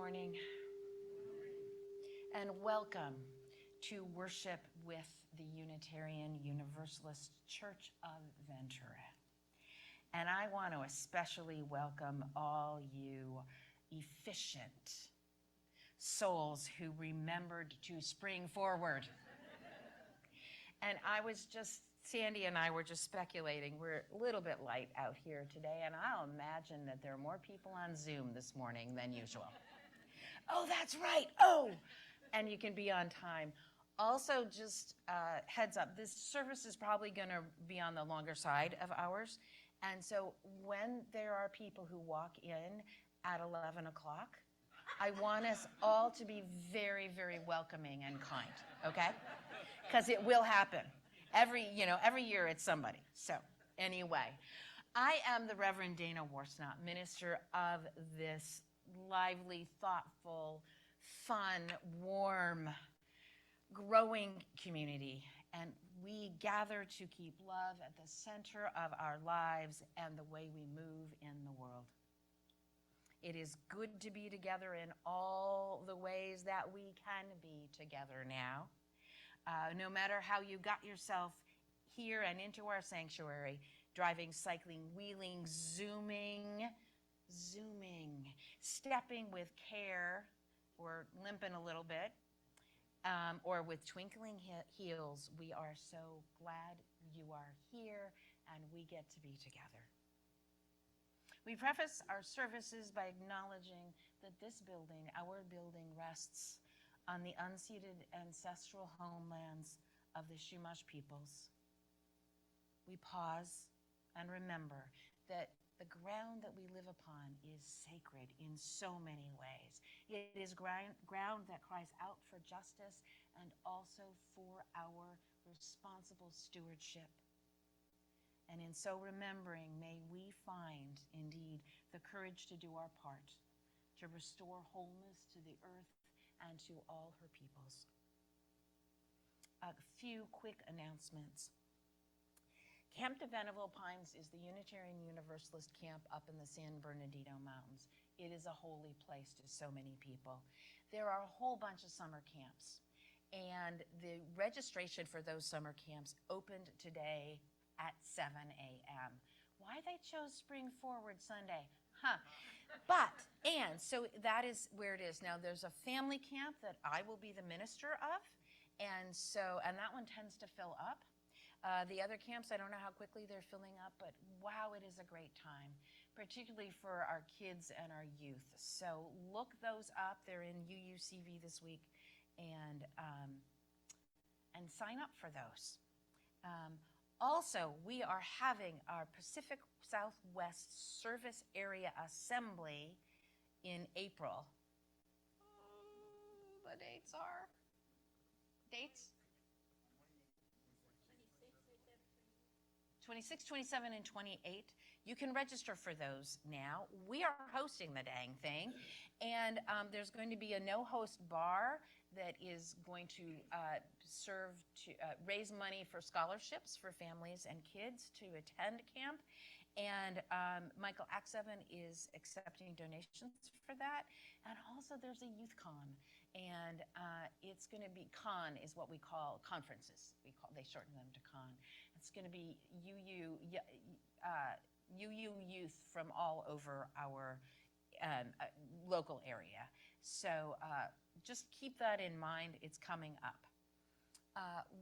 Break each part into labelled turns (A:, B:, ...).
A: morning, and welcome to worship with the Unitarian Universalist Church of Ventura. And I want to especially welcome all you efficient souls who remembered to spring forward. And Sandy and I were just speculating. We're a little bit light out here today, and I'll imagine that there are more people on Zoom this morning than usual. Oh, that's right. Oh, and you can be on time. Also, just heads up, this service is probably going to be on the longer side of ours. And so when there are people who walk in at 11 o'clock, I want us all to be very, very welcoming and kind, okay? Because it will happen. Every year it's somebody. So anyway, I am the Reverend Dana Warsnott, minister of this lively, thoughtful, fun, warm, growing community. And we gather to keep love at the center of our lives and the way we move in the world. It is good to be together in all the ways that we can be together now. No matter how you got yourself here and into our sanctuary, driving, cycling, wheeling, zooming, stepping with care, or limping a little bit, or with twinkling heels, we are so glad you are here and we get to be together. We preface our services by acknowledging that this building, our building, rests on the unceded ancestral homelands of the Chumash peoples. We pause and remember that the ground that we live upon is sacred in so many ways. It is ground that cries out for justice and also for our responsible stewardship. And in so remembering, may we find, indeed, the courage to do our part, to restore wholeness to the earth and to all her peoples. A few quick announcements. Camp de Veneville Pines is the Unitarian Universalist camp up in the San Bernardino Mountains. It is a holy place to so many people. There are a whole bunch of summer camps, and the registration for those summer camps opened today at 7 a.m. Why they chose Spring Forward Sunday? So that is where it is. Now, there's a family camp that I will be the minister of, and that one tends to fill up. The other camps, I don't know how quickly they're filling up, but wow, it is a great time, particularly for our kids and our youth. So look those up. They're in UUCV this week, and sign up for those. Also, we are having our Pacific Southwest Service Area Assembly in April. The dates are? 26, 27, and 28. You can register for those now. We are hosting the dang thing. And there's going to be a no-host bar that is going to serve to raise money for scholarships for families and kids to attend camp. And Michael Axeven is accepting donations for that. And also there's a youth con. And it's going to be, con is what we call conferences. They shorten them to con. It's going to be UU youth from all over our local area. So just keep that in mind. It's coming up.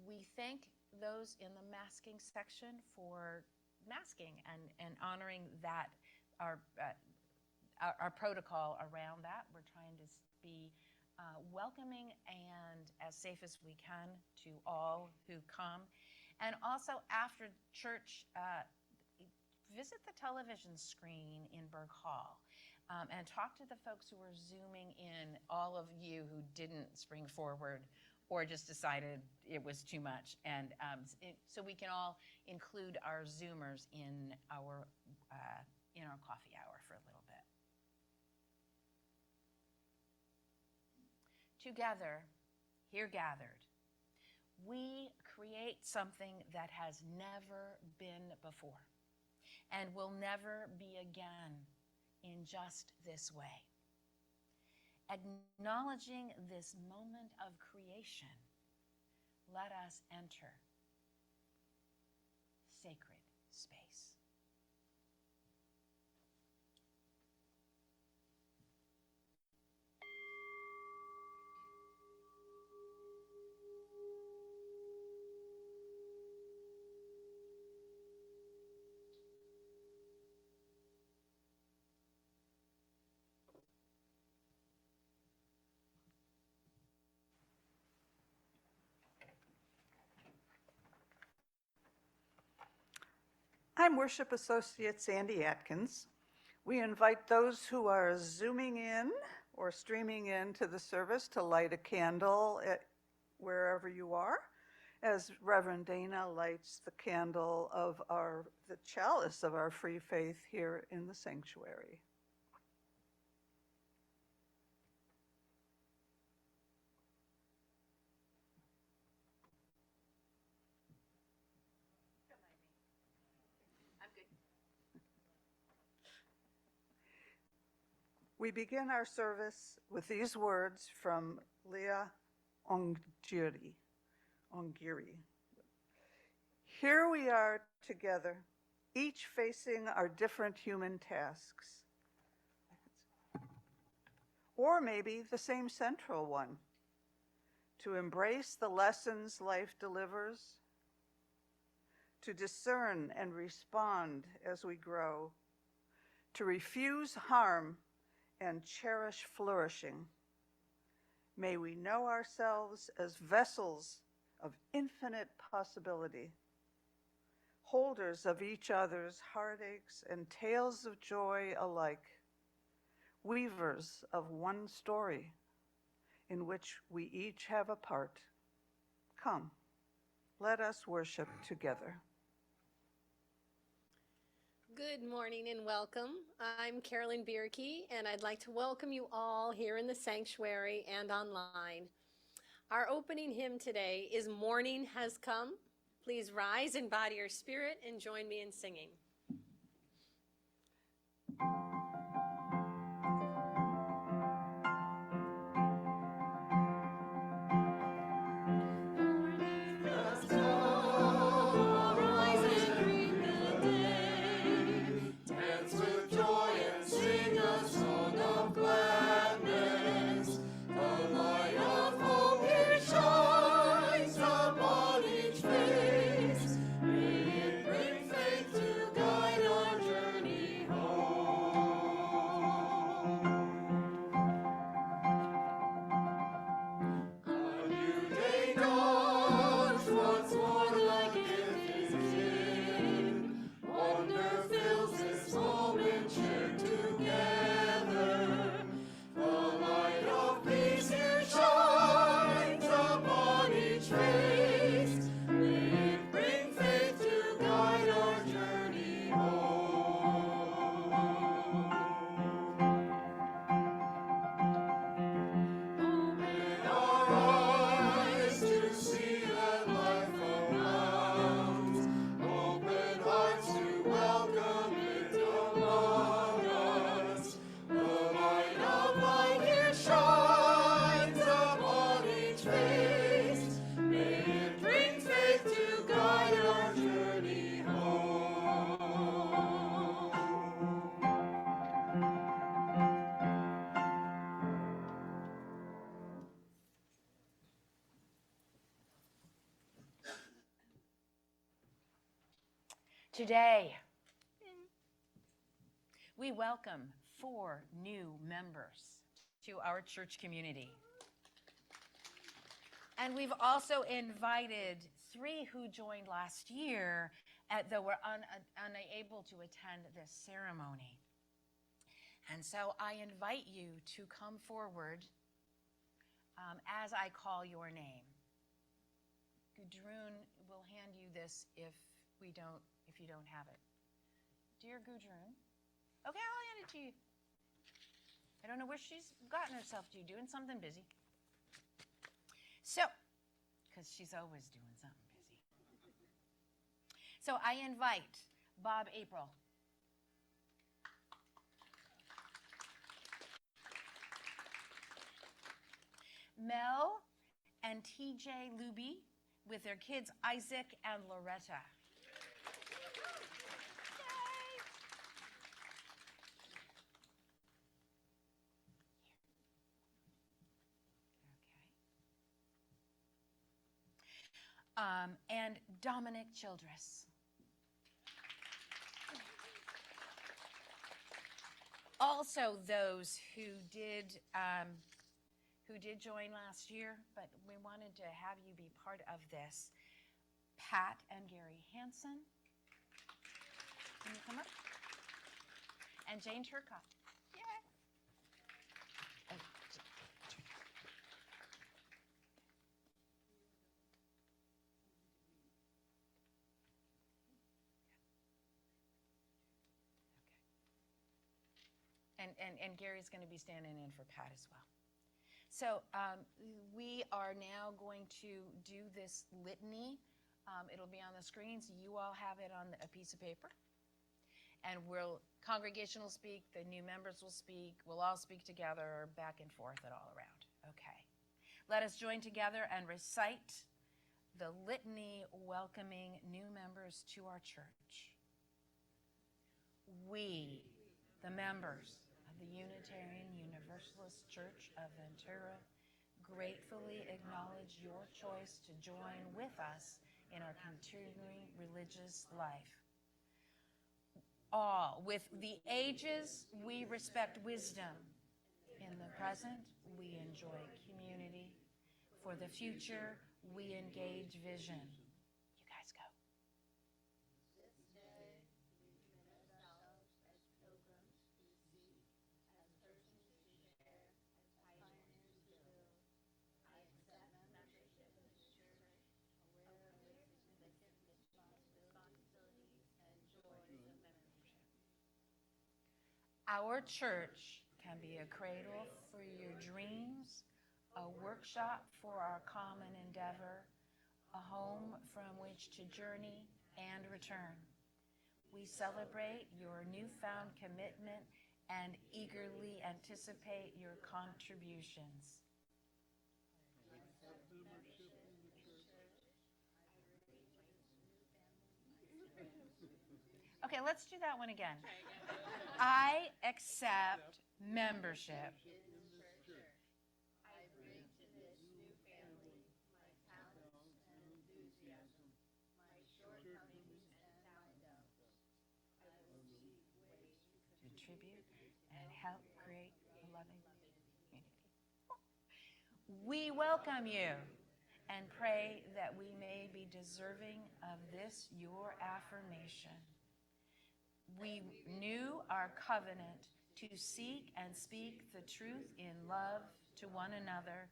A: We thank those in the masking section for masking and honoring that, our protocol around that. We're trying to be welcoming and as safe as we can to all who come. And also after church, visit the television screen in Berg Hall and talk to the folks who are Zooming in, all of you who didn't spring forward or just decided it was too much. And so we can all include our Zoomers in our coffee hour for a little bit. Together, here gathered, we create something that has never been before and will never be again in just this way. acknowledging this moment of creation, let us enter sacred space.
B: I'm Worship Associate Sandy Atkins. We invite those who are zooming in or streaming in to the service to light a candle at wherever you are, as Reverend Dana lights the candle of the chalice of our free faith here in the sanctuary. We begin our service with these words from Leah Ongiri. Here we are together, each facing our different human tasks. Or maybe the same central one, to embrace the lessons life delivers, to discern and respond as we grow, to refuse harm and cherish flourishing. May we know ourselves as vessels of infinite possibility, holders of each other's heartaches and tales of joy alike, weavers of one story in which we each have a part. Come, let us worship together.
C: Good morning and welcome. I'm Carolyn Bierke, and I'd like to welcome you all here in the sanctuary and online. Our opening hymn today is Morning Has Come. Please rise in body or spirit and join me in singing.
A: Today, we welcome 4 new members to our church community. And we've also invited 3 who joined last year, though were unable to attend this ceremony. And so I invite you to come forward as I call your name. Gudrun will hand you this if you don't have it. Dear Gudrun. Okay, I'll hand it to you. I don't know where she's gotten herself to, doing something busy. So, because she's always doing something busy. So I invite Bob April. Mel and TJ Luby with their kids Isaac and Loretta. And Dominic Childress. Also, those who did join last year, but we wanted to have you be part of this. Pat and Gary Hansen. Can you come up? And Jane Turcotte. Yay. Oh, And Gary's going to be standing in for Pat as well. So we are now going to do this litany. It'll be on the screens. You all have it on a piece of paper. And congregation will speak, the new members will speak, we'll all speak together, back and forth and all around. Okay. Let us join together and recite the litany welcoming new members to our church. We, the members of the Unitarian Universalist Church of Ventura, gratefully acknowledge your choice to join with us in our continuing religious life. All, with the ages, we respect wisdom. In the present, we enjoy community. For the future, we engage vision. You guys go. Our church can be a cradle for your dreams, a workshop for our common endeavor, a home from which to journey and return. We celebrate your newfound commitment and eagerly anticipate your contributions. Okay, let's do that one again. I accept membership. Contribute and help create a loving community. We welcome you and pray that we may be deserving of this, your affirmation. We renew our covenant to seek and speak the truth in love to one another.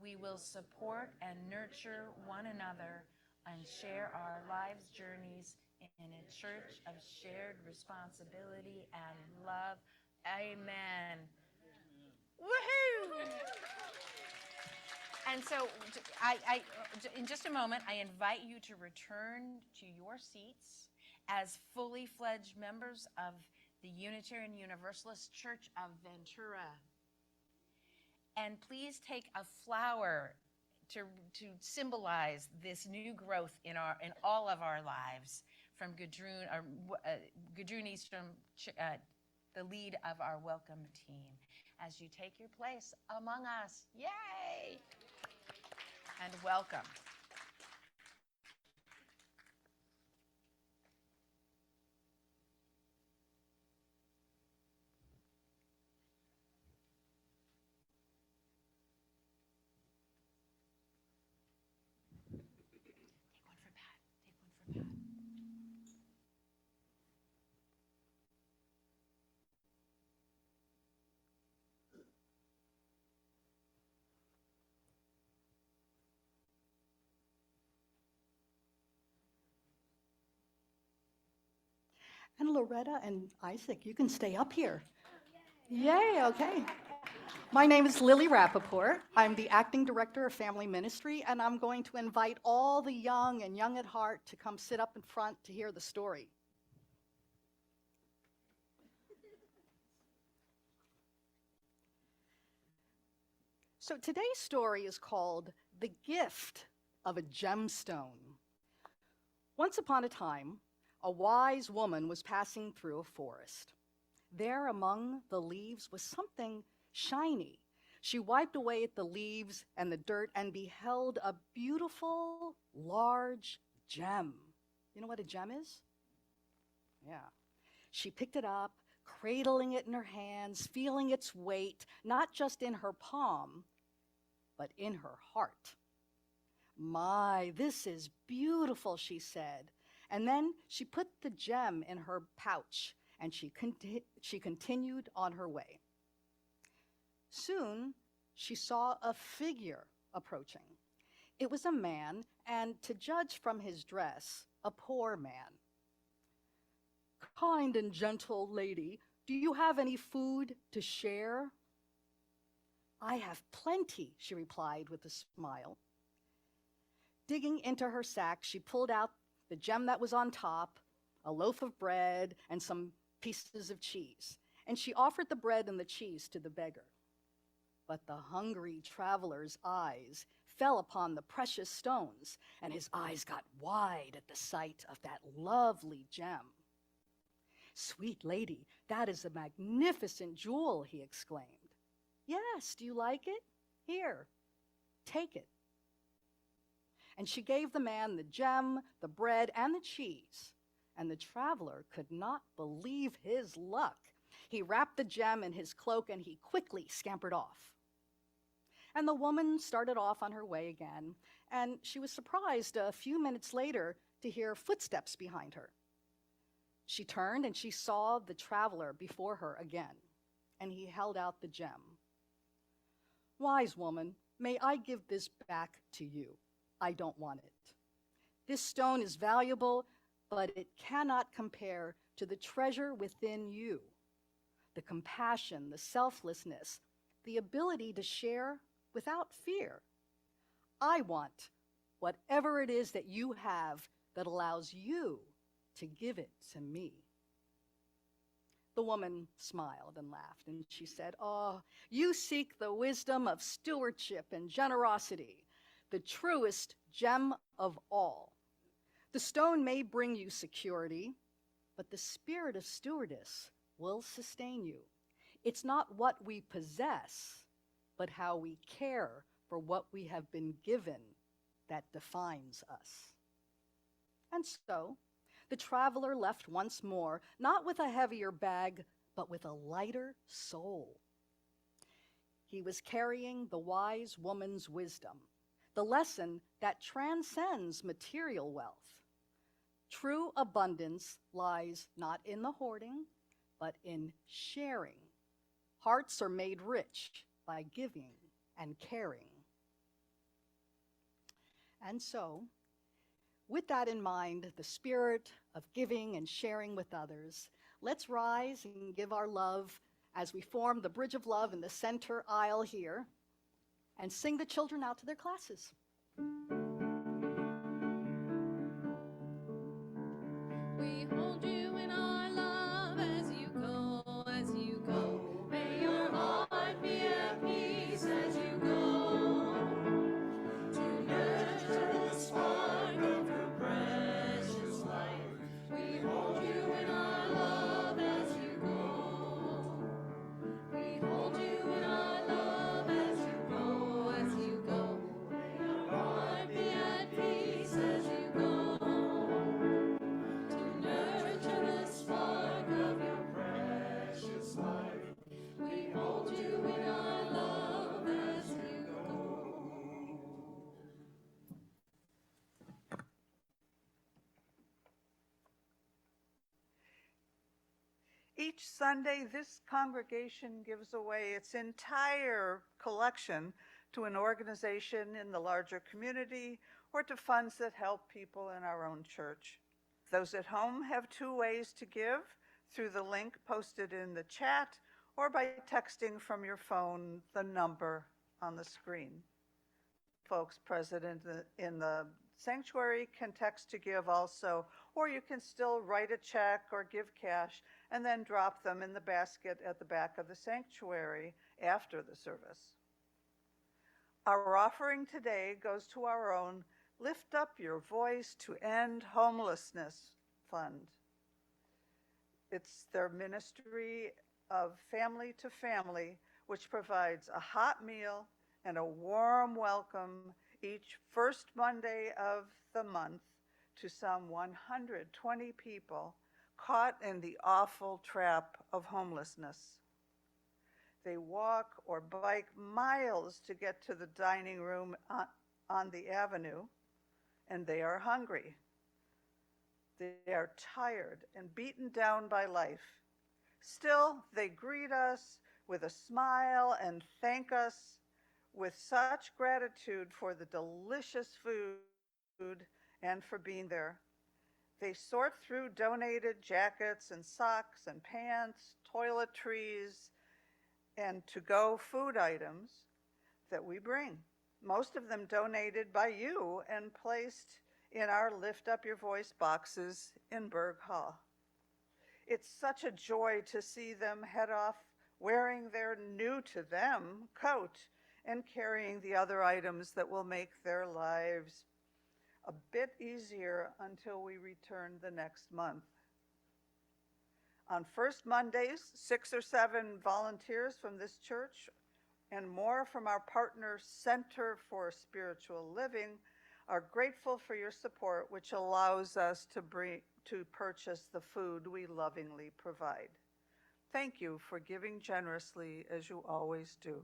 A: We will support and nurture one another and share our lives' journeys in a church of shared responsibility and love. Amen. Woohoo! And so in just a moment, I invite you to return to your seats as fully fledged members of the Unitarian Universalist Church of Ventura. And please take a flower to symbolize this new growth in all of our lives from Gudrun Eastrom, the lead of our welcome team, as you take your place among us. Yay! And welcome.
D: And Loretta and Isaac, you can stay up here. Yay, okay. My name is Lily Rappaport. I'm the Acting Director of Family Ministry, and I'm going to invite all the young and young at heart to come sit up in front to hear the story. So today's story is called The Gift of a Gemstone. Once upon a time, a wise woman was passing through a forest. There among the leaves was something shiny. She wiped away at the leaves and the dirt and beheld a beautiful, large gem. You know what a gem is? Yeah. She picked it up, cradling it in her hands, feeling its weight, not just in her palm, but in her heart. My, this is beautiful, she said. And then she put the gem in her pouch and she continued on her way. Soon, she saw a figure approaching. It was a man, and to judge from his dress, a poor man. Kind and gentle lady, do you have any food to share? I have plenty, she replied with a smile. Digging into her sack, she pulled out the gem that was on top, a loaf of bread, and some pieces of cheese. And she offered the bread and the cheese to the beggar. But the hungry traveler's eyes fell upon the precious stones, and his eyes got wide at the sight of that lovely gem. Sweet lady, that is a magnificent jewel, he exclaimed. Yes, do you like it? Here, take it. And she gave the man the gem, the bread, and the cheese. And the traveler could not believe his luck. He wrapped the gem in his cloak and he quickly scampered off. And the woman started off on her way again, and she was surprised a few minutes later to hear footsteps behind her. She turned and she saw the traveler before her again, and he held out the gem. Wise woman, may I give this back to you? I don't want it. This stone is valuable, but it cannot compare to the treasure within you. The compassion, the selflessness, the ability to share without fear. I want whatever it is that you have that allows you to give it to me. The woman smiled and laughed, and she said, Oh, you seek the wisdom of stewardship and generosity, the truest gem of all. The stone may bring you security, but the spirit of stewardess will sustain you. It's not what we possess, but how we care for what we have been given that defines us. And so, the traveler left once more, not with a heavier bag, but with a lighter soul. He was carrying the wise woman's wisdom, the lesson that transcends material wealth. True abundance lies not in the hoarding, but in sharing. Hearts are made rich by giving and caring. And so, with that in mind, the spirit of giving and sharing with others, let's rise and give our love as we form the Bridge of Love in the center aisle here and sing the children out to their classes.
C: We hold you in our love as you go, as you go. May your heart be at peace as you go. To nurture the spark of your precious life. We hold you in our love as you go. We hold you in our love as you go, as you go. May your heart be at peace as you go. To nurture the spark of your precious life. We hold you in our love as you go.
B: Each Sunday, this congregation gives away its entire collection to an organization in the larger community or to funds that help people in our own church. Those at home have two ways to give, through the link posted in the chat or by texting from your phone the number on the screen. Folks present in the sanctuary can text to give also, or you can still write a check or give cash and then drop them in the basket at the back of the sanctuary after the service. Our offering today goes to our own Lift Up Your Voice to End Homelessness Fund. It's their ministry of family to family, which provides a hot meal and a warm welcome each first Monday of the month to some 120 people caught in the awful trap of homelessness. They walk or bike miles to get to the dining room on the avenue, and they are hungry. They are tired and beaten down by life. Still, they greet us with a smile and thank us with such gratitude for the delicious food and for being there. They sort through donated jackets and socks and pants, toiletries, and to-go food items that we bring. Most of them donated by you and placed in our Lift Up Your Voice boxes in Berg Hall. It's such a joy to see them head off wearing their new to them coat and carrying the other items that will make their lives a bit easier until we return the next month. On first Mondays, 6 or 7 volunteers from this church and more from our partner Center for Spiritual Living are grateful for your support, which allows us to purchase the food we lovingly provide. Thank you for giving generously as you always do.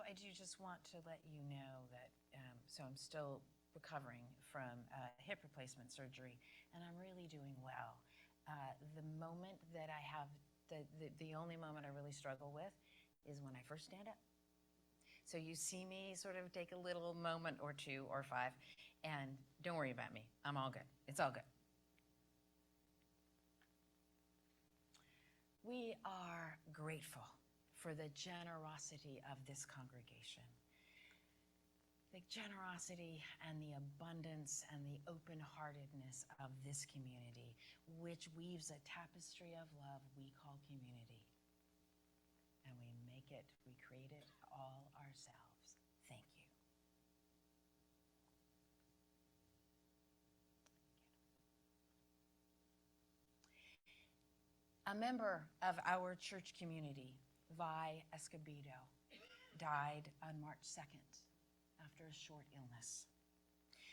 A: I do just want to let you know that, so I'm still recovering from hip replacement surgery, and I'm really doing well. The moment that I have, the only moment I really struggle with is when I first stand up. So you see me sort of take a little moment or two or five, and don't worry about me. I'm all good. It's all good. We are grateful for the generosity of this congregation. The generosity and the abundance and the open-heartedness of this community, which weaves a tapestry of love we call community. And we make it, we create it all ourselves. Thank you. A member of our church community, Vi Escobedo, died on March 2nd after a short illness.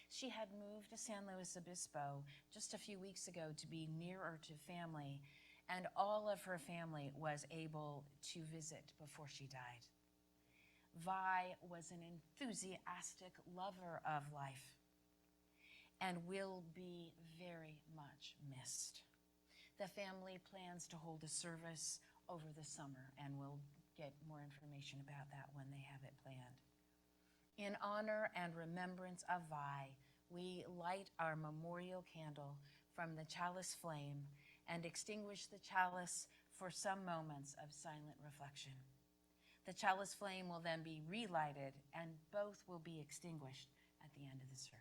A: She had moved to San Luis Obispo just a few weeks ago to be nearer to family, and all of her family was able to visit before she died. Vi was an enthusiastic lover of life and will be very much missed. The family plans to hold a service over the summer, and we'll get more information about that when they have it planned. In honor and remembrance of Vi, we light our memorial candle from the chalice flame and extinguish the chalice for some moments of silent reflection. The chalice flame will then be relighted, and both will be extinguished at the end of the service.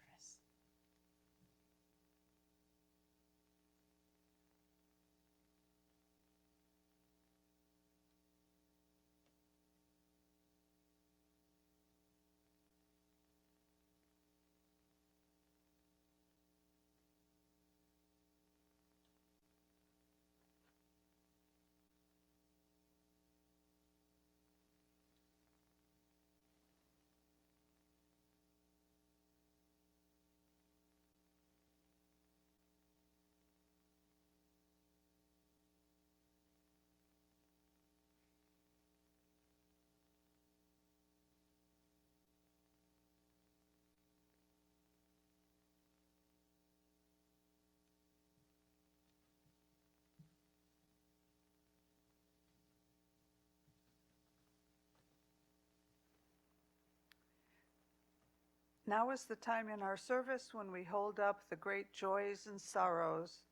B: Now is the time in our service when we hold up the great joys and sorrows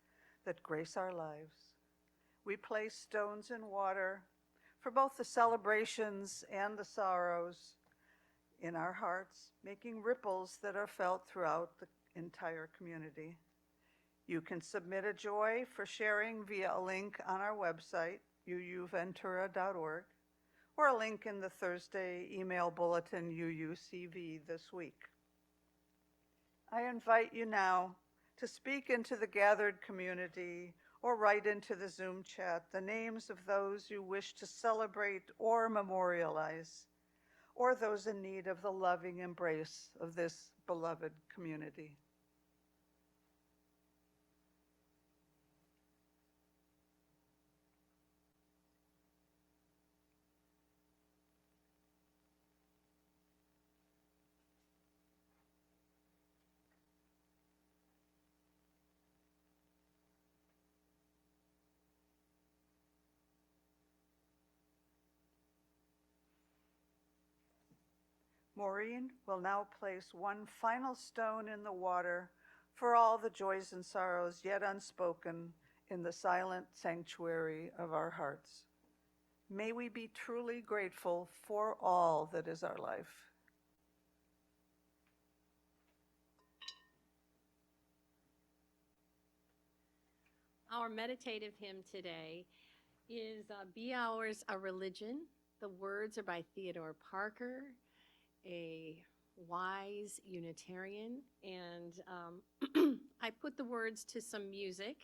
B: that grace our lives. We place stones in water for both the celebrations and the sorrows in our hearts, making ripples that are felt throughout the entire community. You can submit a joy for sharing via a link on our website, uuventura.org, or a link in the Thursday email bulletin UUCV this week. I invite you now to speak into the gathered community or write into the Zoom chat the names of those you wish to celebrate or memorialize, or those in need of the loving embrace of this beloved community. Maureen will now place one final stone in the water for all the joys and sorrows yet unspoken in the silent sanctuary of our hearts. May we be truly grateful for all that is our life.
C: Our meditative hymn today is Be Ours a Religion. The words are by Theodore Parker, a wise Unitarian, and I put the words to some music,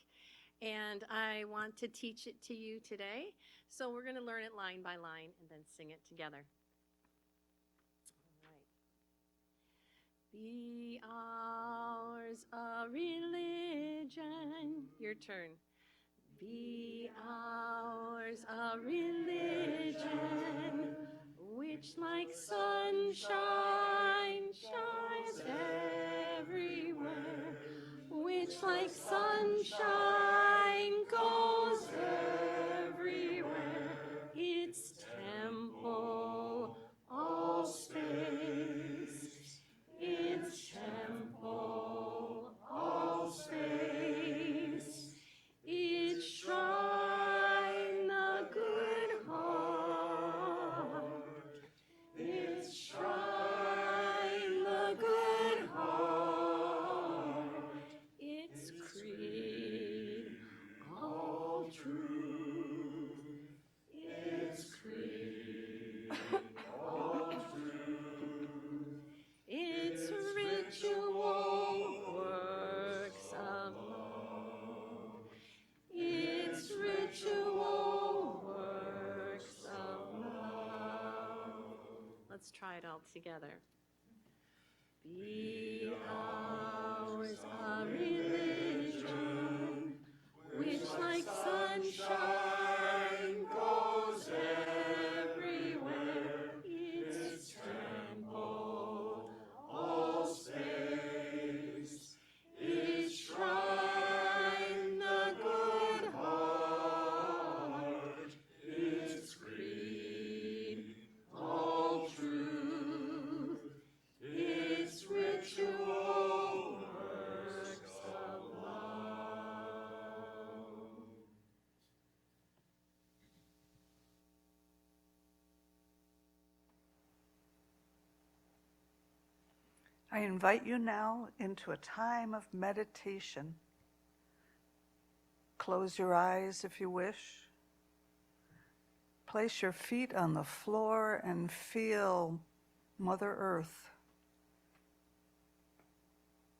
C: and I want to teach it to you today. So we're going to learn it line by line and then sing it together. All right. Be ours a religion. Your turn. Be ours a religion, which like sunshine shines everywhere, which like sunshine goes everywhere. Its temple, all space, its temple, all space, its shrine, the good heart, its shrine, the good heart, its creed, all truth, its creed, all truth, its ritual works of love, its ritual works of love. Let's try it all together. Be ours a religion which like sunshine goes everywhere. Its temple, all space, its shrine, the good heart, its creed, all truth, its ritual works of love.
B: I invite you now into a time of meditation. Close your eyes if you wish. Place your feet on the floor and feel Mother Earth.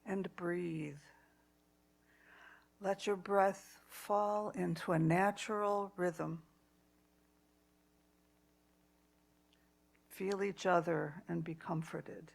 B: And breathe. Let your breath fall into a natural rhythm. Feel each other and be comforted.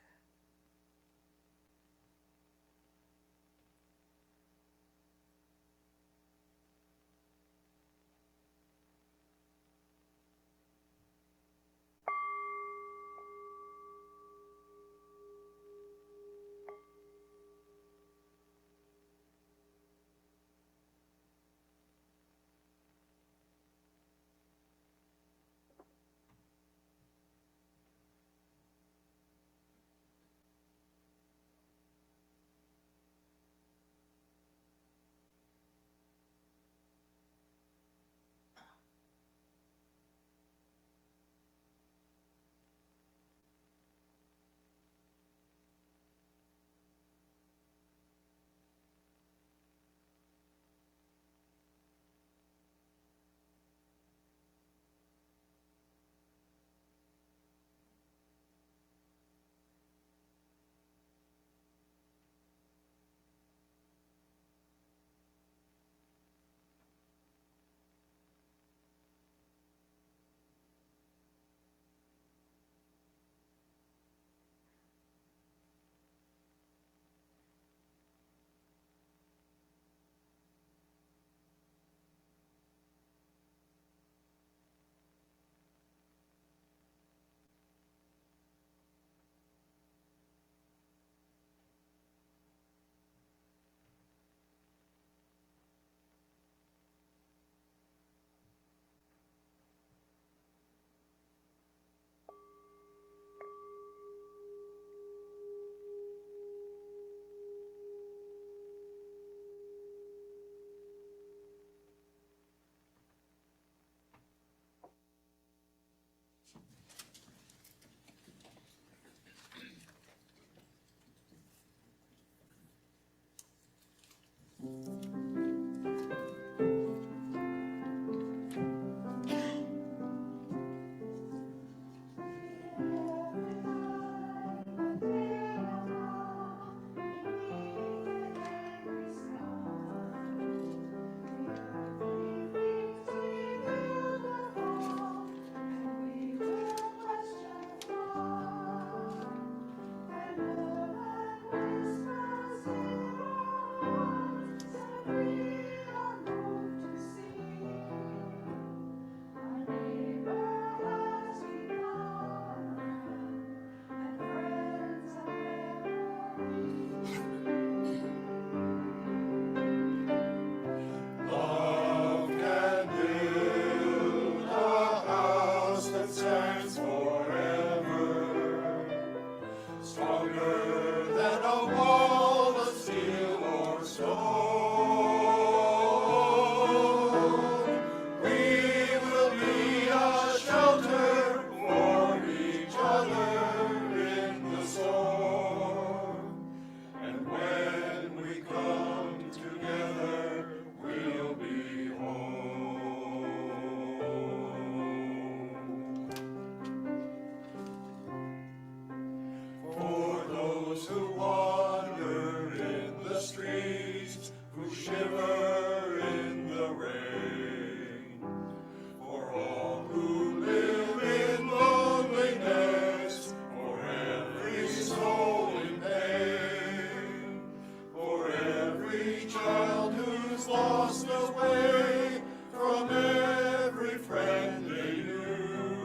E: lost away from every friend they knew.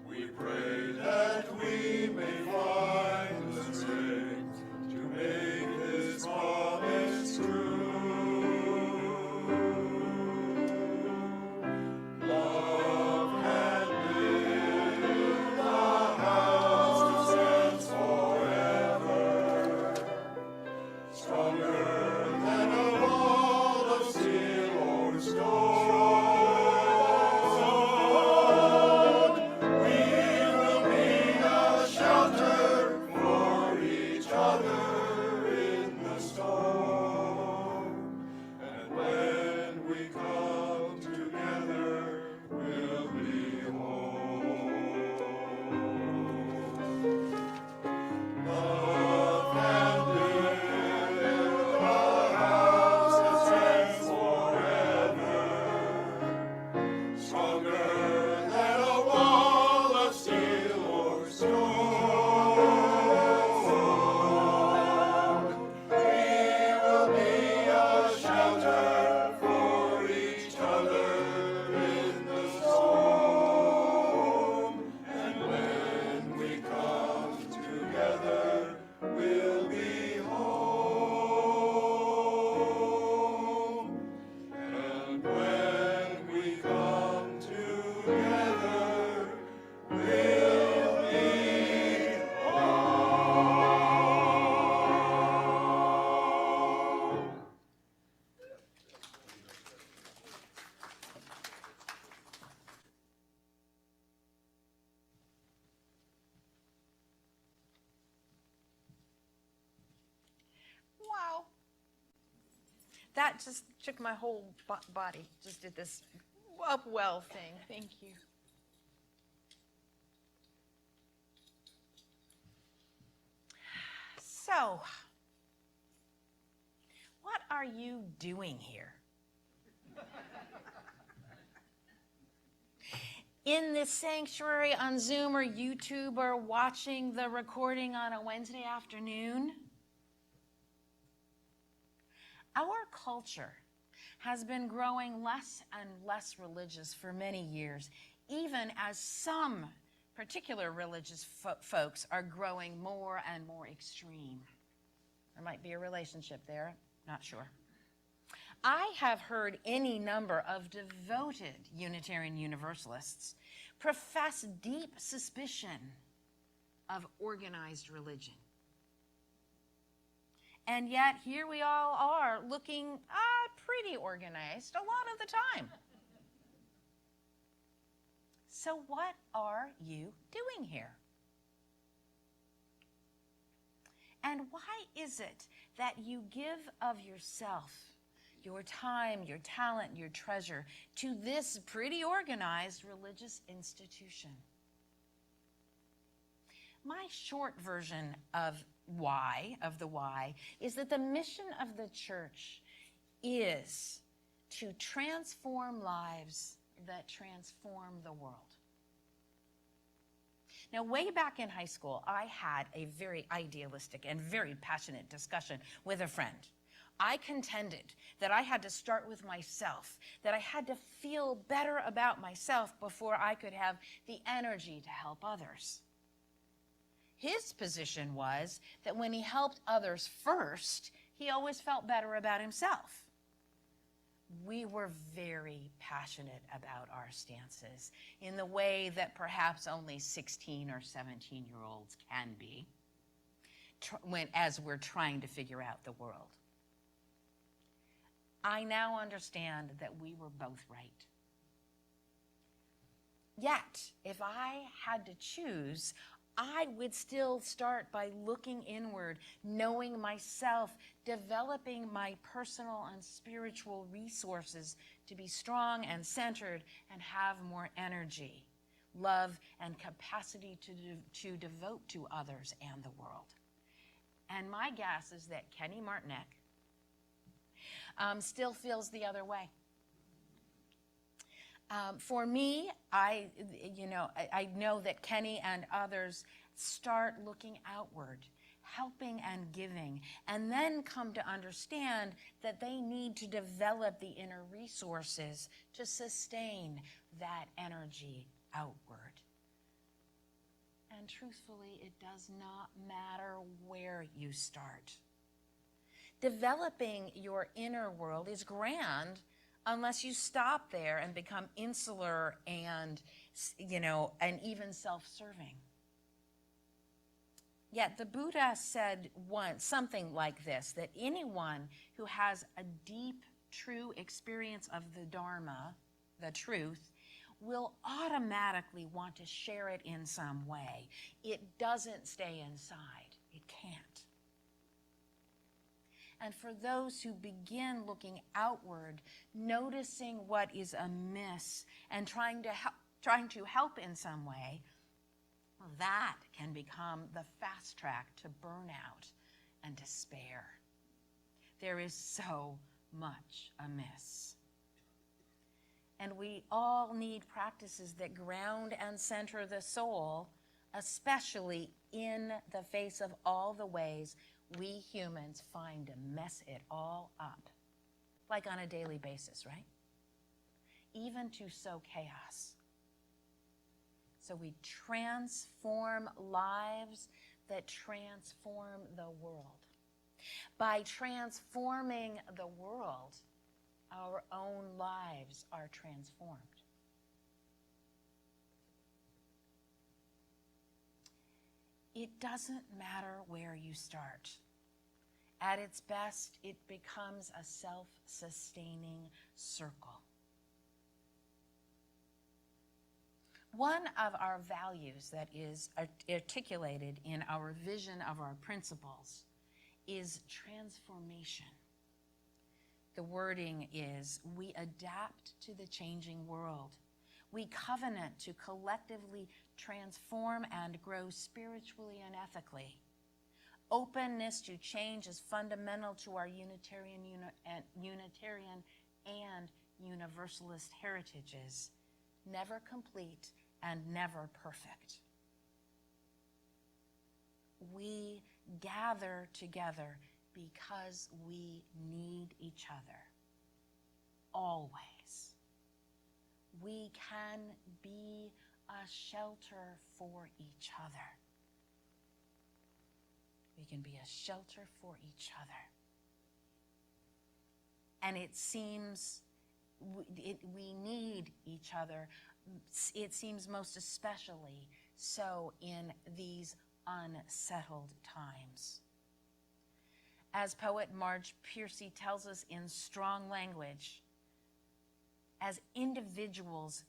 E: We pray that we may find the strength to make this promise true. Love can build a house that stands forever, stronger than a wall of steel or stone. We will be a shelter for each other in the storm. And when we come together, we'll be home. Love can build a house that stands forever, stronger than a wall of steel or stone. We will be a shelter for each other in the storm. And when we come together, we'll be home. And when we come together, we'll be home.
A: Wow. That just took my whole body. Just did this up well thing. Thank you. So, what are you doing here? In this sanctuary on Zoom or YouTube or watching the recording on a Wednesday afternoon? Our culture has been growing less and less religious for many years, even as some particular religious folks are growing more and more extreme. There might be a relationship there, not sure. I have heard any number of devoted Unitarian Universalists profess deep suspicion of organized religion. And yet here we all are looking pretty organized a lot of the time. So what are you doing here? And why is it that you give of yourself, your time, your talent, your treasure to this pretty organized religious institution? My short version of the why, is that the mission of the church is to transform lives that transform the world. Now, way back in high school, I had a very idealistic and very passionate discussion with a friend. I contended that I had to start with myself, that I had to feel better about myself before I could have the energy to help others. His position was that when he helped others first, he always felt better about himself. We were very passionate about our stances in the way that perhaps only 16 or 17-year-olds can be as we're trying to figure out the world. I now understand that we were both right. Yet, if I had to choose, I would still start by looking inward, knowing myself, developing my personal and spiritual resources to be strong and centered and have more energy, love, and capacity to devote to others and the world. And my guess is that Kenny Martinek still feels the other way. For me, I know that Kenny and others start looking outward. helping and giving, and then come to understand that they need to develop the inner resources to sustain that energy outward. And truthfully, it does not matter where you start. Developing your inner world is grand unless you stop there and become insular and, and even self-serving. Yet the Buddha said once something like this, that anyone who has a deep, true experience of the Dharma, the truth, will automatically want to share it in some way. It doesn't stay inside. It can't. And for those who begin looking outward, noticing what is amiss and trying to help in some way, that can become the fast track to burnout and despair. There is so much amiss. And we all need practices that ground and center the soul, especially in the face of all the ways we humans find to mess it all up, like on a daily basis, right? Even to sow chaos. So we transform lives that transform the world. By transforming the world, our own lives are transformed. It doesn't matter where you start. At its best, it becomes a self-sustaining circle. One of our values that is articulated in our vision of our principles is transformation. The wording is, we adapt to the changing world. We covenant to collectively transform and grow spiritually and ethically. Openness to change is fundamental to our Unitarian and Universalist heritages, never complete and never perfect. We gather together because we need each other, always. We can be a shelter for each other. We can be a shelter for each other. And it seems we need each other. It seems most especially so in these unsettled times. As poet Marge Piercy tells us in strong language, as individuals,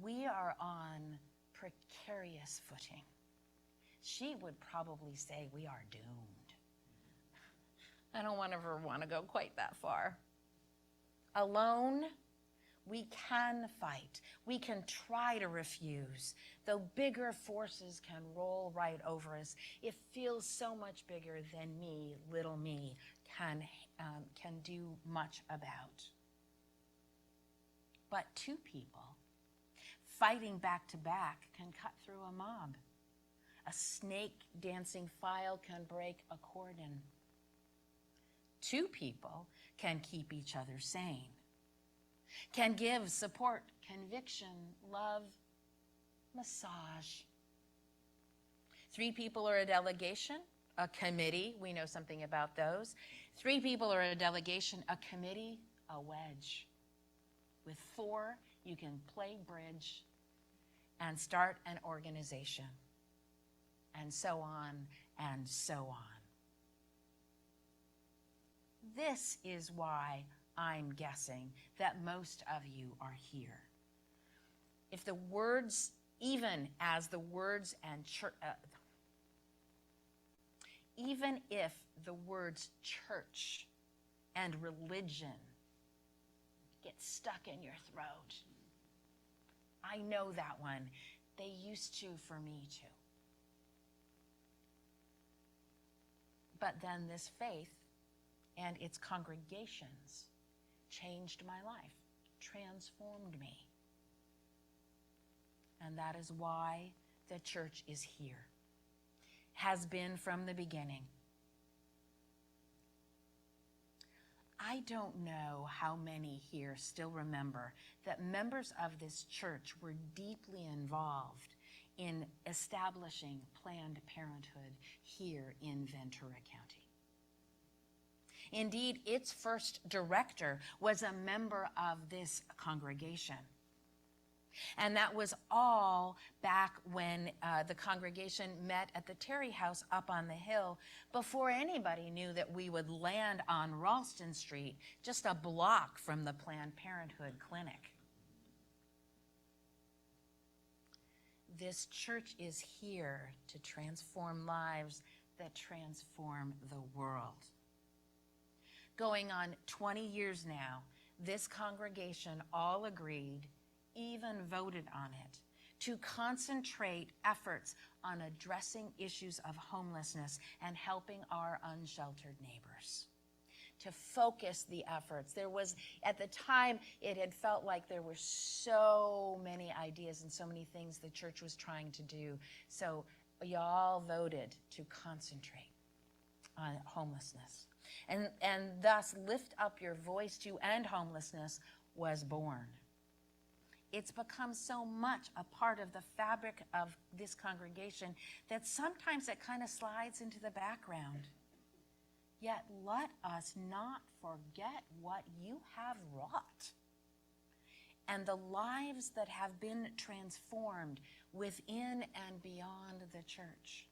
A: we are on precarious footing. She would probably say we are doomed. I don't ever want to go quite that far. Alone, we can fight. We can try to refuse, though bigger forces can roll right over us. It feels so much bigger than me, little me, can do much about. But two people fighting back to back can cut through a mob. A snake dancing file can break a cordon. Two people can keep each other sane, can give support, conviction, love, massage. Three people are a delegation, a committee. We know something about those. Three people are a delegation, a committee, a wedge. With four, you can play bridge and start an organization, and so on and so on. This is why I'm guessing that most of you are here. If the words, even as the words and even if the words church and religion get stuck in your throat, I know that one. They used to for me too. But then this faith and its congregations changed my life, transformed me. And that is why the church is here, has been from the beginning, I don't know how many here still remember that members of this church were deeply involved in establishing Planned Parenthood here in Ventura County. Indeed, its first director was a member of this congregation. And that was all back when the congregation met at the Terry House up on the hill, before anybody knew that we would land on Ralston Street, just a block from the Planned Parenthood clinic. This church is here to transform lives that transform the world. Going on 20 years now, this congregation all agreed, even voted on it, to concentrate efforts on addressing issues of homelessness and helping our unsheltered neighbors. To focus the efforts. There was, at the time, it had felt like there were so many ideas and so many things the church was trying to do. So y'all voted to concentrate on homelessness. And thus, Lift Up Your Voice to End Homelessness was born. It's become so much a part of the fabric of this congregation that sometimes it kind of slides into the background. Yet let us not forget what you have wrought and the lives that have been transformed within and beyond the church.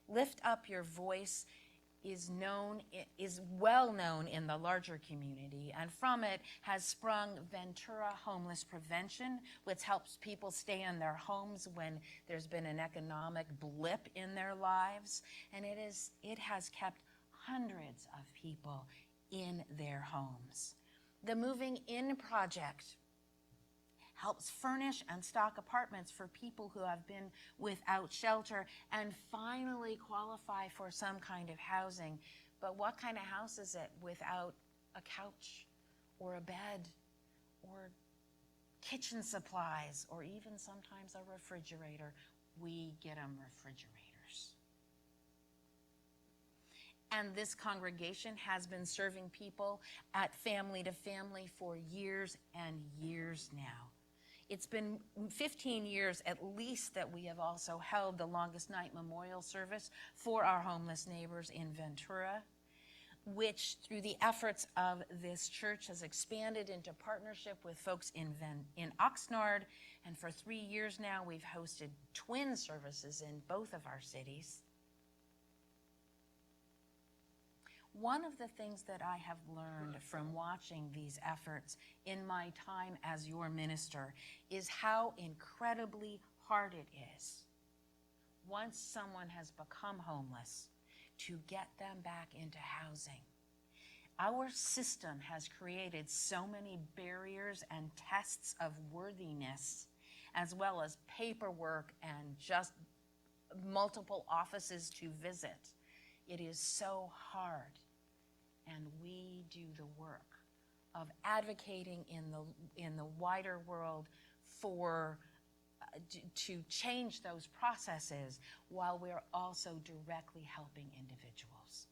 A: Lift Up Your Voice is well known in the larger community, and from it has sprung Ventura Homeless Prevention, which helps people stay in their homes when there's been an economic blip in their lives, and it has kept hundreds of people in their homes. The Moving In Project helps furnish and stock apartments for people who have been without shelter and finally qualify for some kind of housing. But what kind of house is it without a couch or a bed or kitchen supplies or even sometimes a refrigerator? We get them refrigerators. And this congregation has been serving people at Family to Family for years and years now. It's been 15 years at least that we have also held the Longest Night Memorial Service for our homeless neighbors in Ventura, which through the efforts of this church has expanded into partnership with folks in Oxnard. And for 3 years now, we've hosted twin services in both of our cities. One of the things that I have learned from watching these efforts in my time as your minister is how incredibly hard it is, once someone has become homeless, to get them back into housing. Our system has created so many barriers and tests of worthiness, as well as paperwork and just multiple offices to visit. It is so hard. And we do the work of advocating in the wider world for to change those processes while we're also directly helping individuals.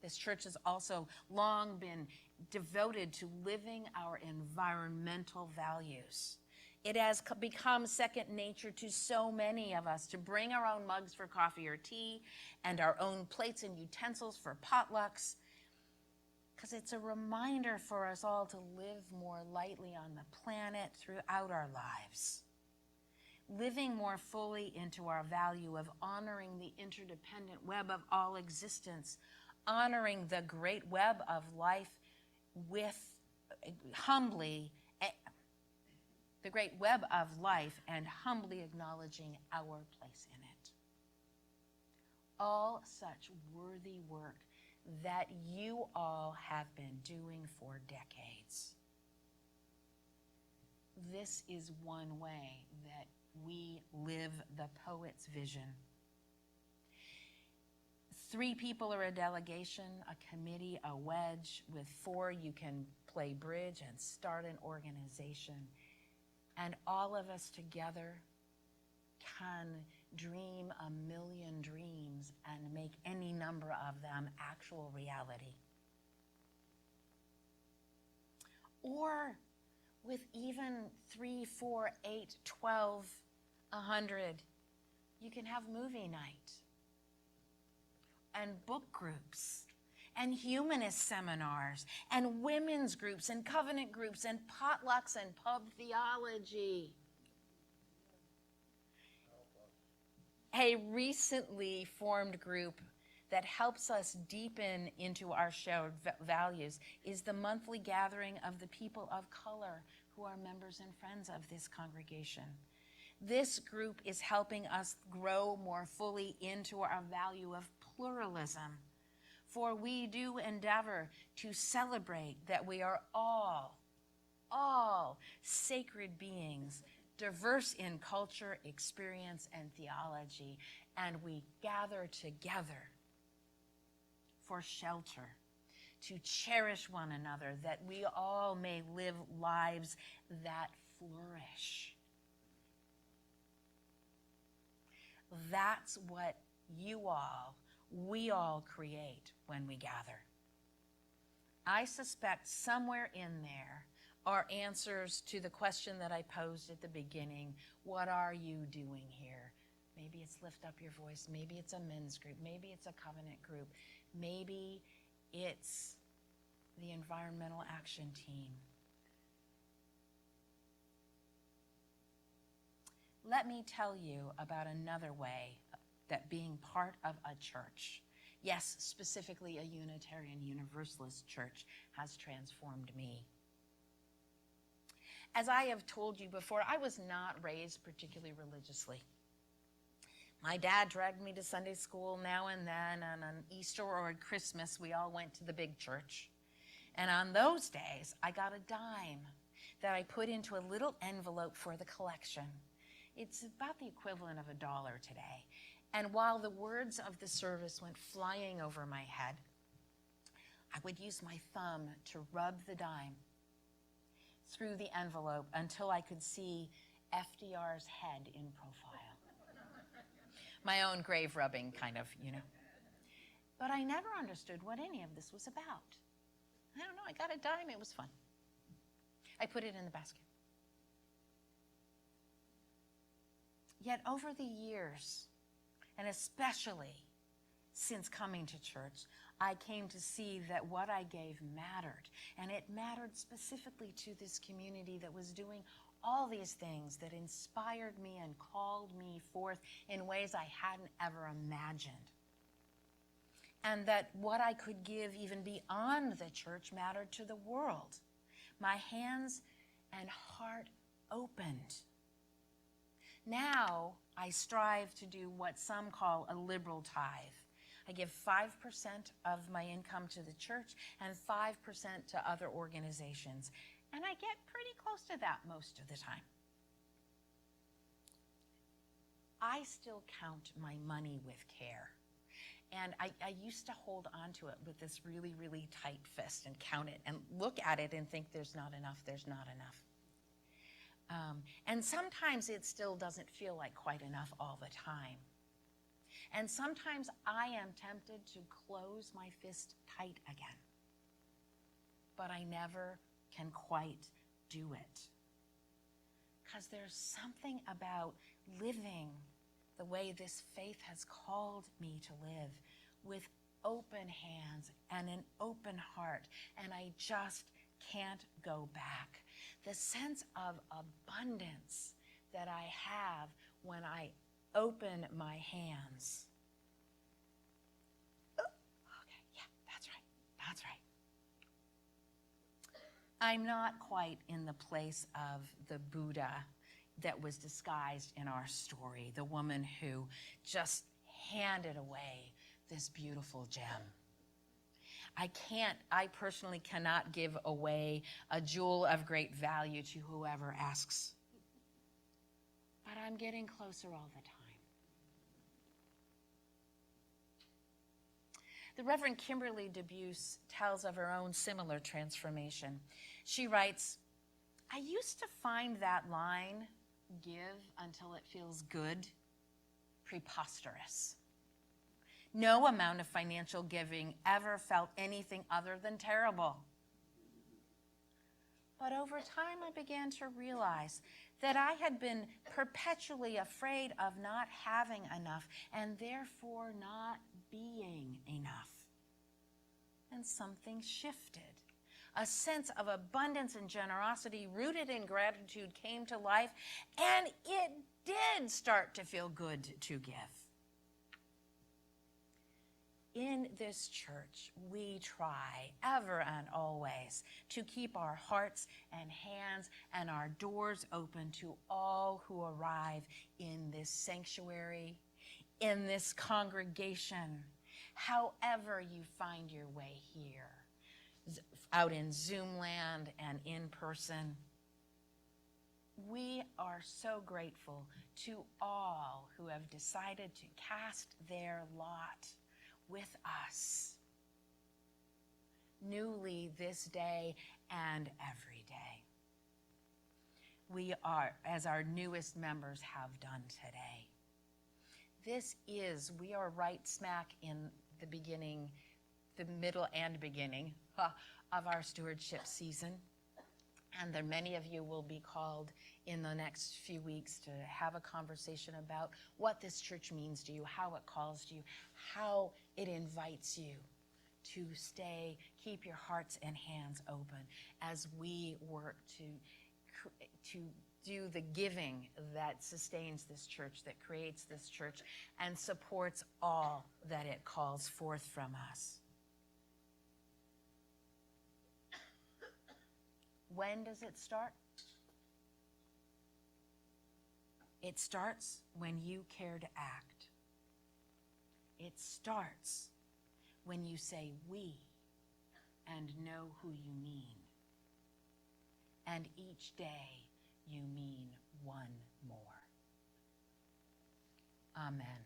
A: This church has also long been devoted to living our environmental values. It has become second nature to so many of us to bring our own mugs for coffee or tea and our own plates and utensils for potlucks, because it's a reminder for us all to live more lightly on the planet throughout our lives. Living more fully into our value of honoring the interdependent web of all existence, honoring the great web of life with humbly, the great web of life, and humbly acknowledging our place in it. All such worthy work that you all have been doing for decades. This is one way that we live the poet's vision. 3 people are a delegation, a committee, a wedge. With 4, you can play bridge and start an organization. And all of us together can dream a million dreams and make any number of them actual reality. Or with even 3, 4, 8, 12, 100, you can have movie night and book groups and humanist seminars and women's groups and covenant groups and potlucks and pub theology. A recently formed group that helps us deepen into our shared values is the monthly gathering of the people of color who are members and friends of this congregation. This group is helping us grow more fully into our value of pluralism, for we do endeavor to celebrate that we are all sacred beings, diverse in culture, experience, and theology, and we gather together for shelter, to cherish one another, that we all may live lives that flourish. That's what we all create when we gather. I suspect somewhere in there are answers to the question that I posed at the beginning. What are you doing here? Maybe it's lift up your voice. Maybe it's a men's group. Maybe it's a covenant group. Maybe it's the environmental action team. Let me tell you about another way that being part of a church, yes, specifically a Unitarian Universalist church, has transformed me. As I have told you before, I was not raised particularly religiously. My dad dragged me to Sunday school now and then, and on Easter or at Christmas, we all went to the big church. And on those days, I got a dime that I put into a little envelope for the collection. It's about the equivalent of $1 today. And while the words of the service went flying over my head, I would use my thumb to rub the dime through the envelope until I could see FDR's head in profile. My own grave rubbing kind of, But I never understood what any of this was about. I don't know, I got a dime, it was fun. I put it in the basket. Yet over the years, and especially since coming to church, I came to see that what I gave mattered. And it mattered specifically to this community that was doing all these things that inspired me and called me forth in ways I hadn't ever imagined. And that what I could give even beyond the church mattered to the world. My hands and heart opened. Now I strive to do what some call a liberal tithe. I give 5% of my income to the church and 5% to other organizations. And I get pretty close to that most of the time. I still count my money with care. And I used to hold on to it with this really, really tight fist and count it and look at it and think there's not enough, there's not enough. And sometimes it still doesn't feel like quite enough all the time. And sometimes I am tempted to close my fist tight again. But I never can quite do it. Because there's something about living the way this faith has called me to live, with open hands and an open heart, and I just can't go back. The sense of abundance that I have when I open my hands. Okay, yeah, that's right. I'm not quite in the place of the Buddha that was disguised in our story, the woman who just handed away this beautiful gem. I personally cannot give away a jewel of great value to whoever asks. But I'm getting closer all the time. The Reverend Kimberly DeBuse tells of her own similar transformation. She writes, I used to find that line, give until it feels good, preposterous. No amount of financial giving ever felt anything other than terrible. But over time, I began to realize that I had been perpetually afraid of not having enough and therefore not being enough. And something shifted. A sense of abundance and generosity rooted in gratitude came to life, and it did start to feel good to give. In this church, we try ever and always to keep our hearts and hands and our doors open to all who arrive in this sanctuary, in this congregation, however you find your way here, out in Zoom land and in person. We are so grateful to all who have decided to cast their lot with us, newly this day and every day. We are, as our newest members have done today. We are right smack in the beginning, the middle and beginning of our stewardship season. And there many of you will be called in the next few weeks to have a conversation about what this church means to you, how it calls to you, how it invites you to keep your hearts and hands open as we work to do the giving that sustains this church, that creates this church, and supports all that it calls forth from us. When does it start? It starts when you care to act. It starts when you say we and know who you mean. And each day you mean one more. Amen.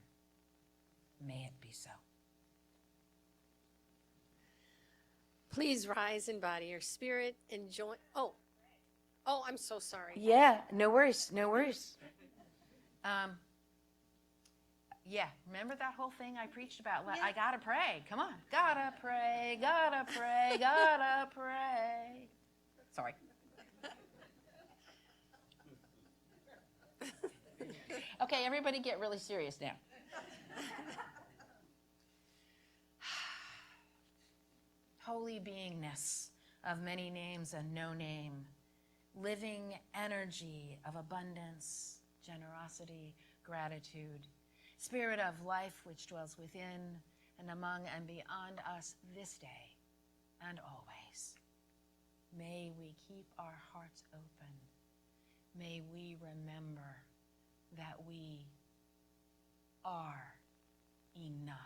A: May it be so.
C: Please rise in body or spirit and join. Oh, I'm so sorry.
A: Yeah, no worries, no worries. Yeah, remember that whole thing I preached about?
C: Yeah.
A: I gotta pray. Come on. Gotta pray, gotta pray, gotta pray. Sorry. Okay, everybody get really serious now. Holy beingness of many names and no name, living energy of abundance, generosity, gratitude, spirit of life which dwells within and among and beyond us this day and always. May we keep our hearts open. May we remember that we are enough.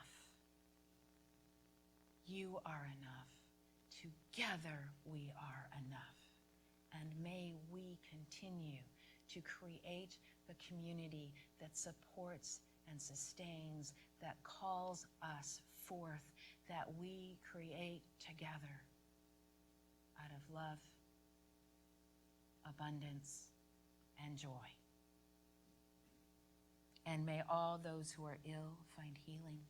A: You are enough. Together we are enough. And may we continue to create the community that supports and sustains, that calls us forth, that we create together out of love, abundance, and joy. And may all those who are ill find healing.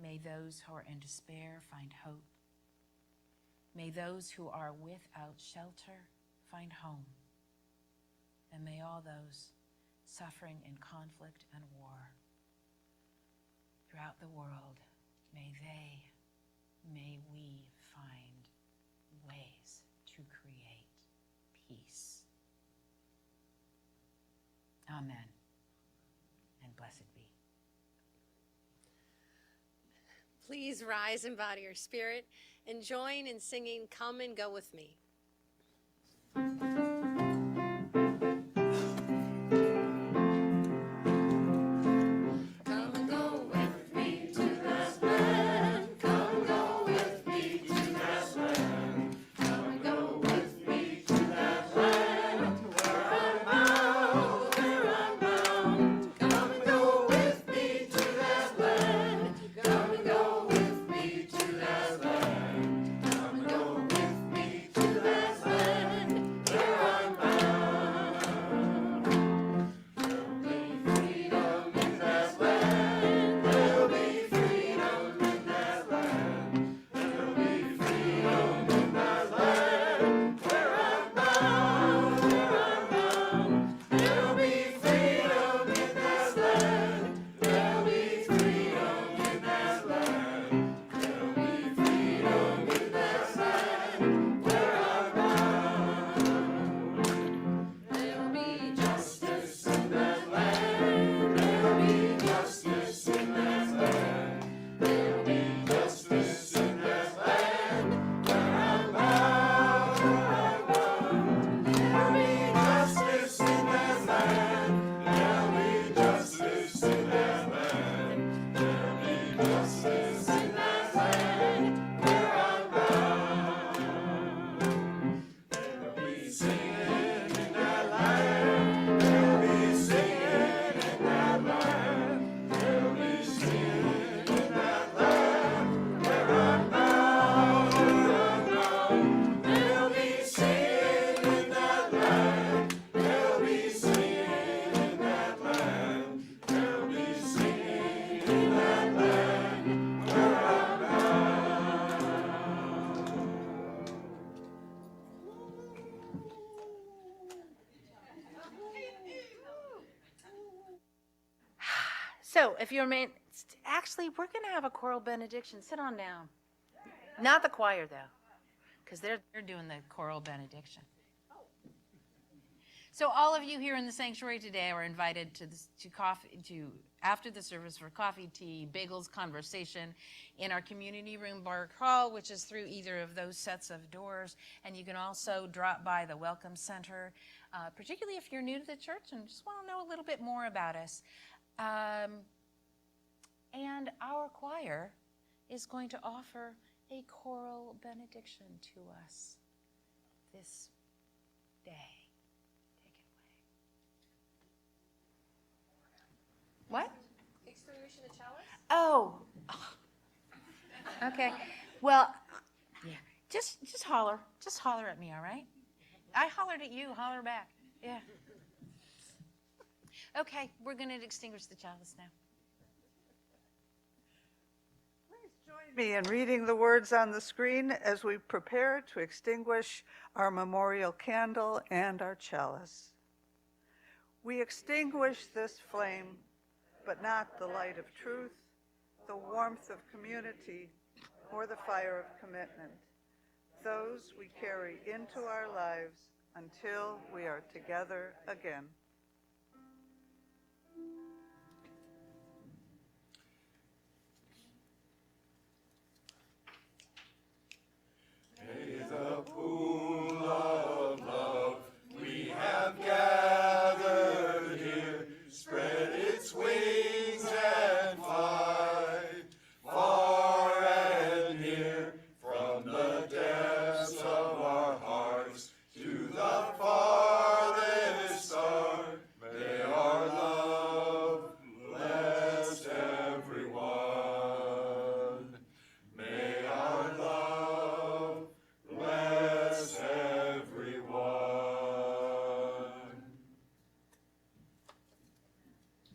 A: May those who are in despair find hope. May those who are without shelter find home. And may all those suffering in conflict and war throughout the world, may we find ways to create peace. Amen. And blessed be.
C: Please rise in body or spirit and join in singing Come and Go With Me.
A: So if you're actually, we're going to have a choral benediction. Sit on down. Not the choir, though, because they're doing the choral benediction. So all of you here in the sanctuary today are invited to after the service for coffee, tea, bagels, conversation in our community room bar hall, which is through either of those sets of doors. And you can also drop by the Welcome Center, particularly if you're new to the church and just want to know a little bit more about us. And our choir is going to offer a choral benediction to us this day. What?
C: Extinguishing the chalice?
A: Oh. Okay. Well, yeah. Just holler. Just holler at me, all right? I hollered at you. Holler back. Yeah. Okay, we're going to extinguish the chalice now.
B: Please join me in reading the words on the screen as we prepare to extinguish our memorial candle and our chalice. We extinguish this flame, but not the light of truth, the warmth of community, or the fire of commitment. Those we carry into our lives until we are together again.
E: May the pool of love we have gathered here spread its wings and fly far and near, from the depths of our hearts to the farthest star. May our love bless everyone. May our love bless everyone.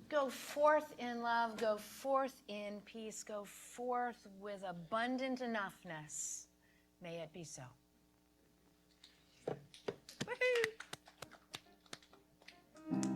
A: Go forth in love, go forth in peace, go forth with abundant enoughness. May it be so. Woohoo!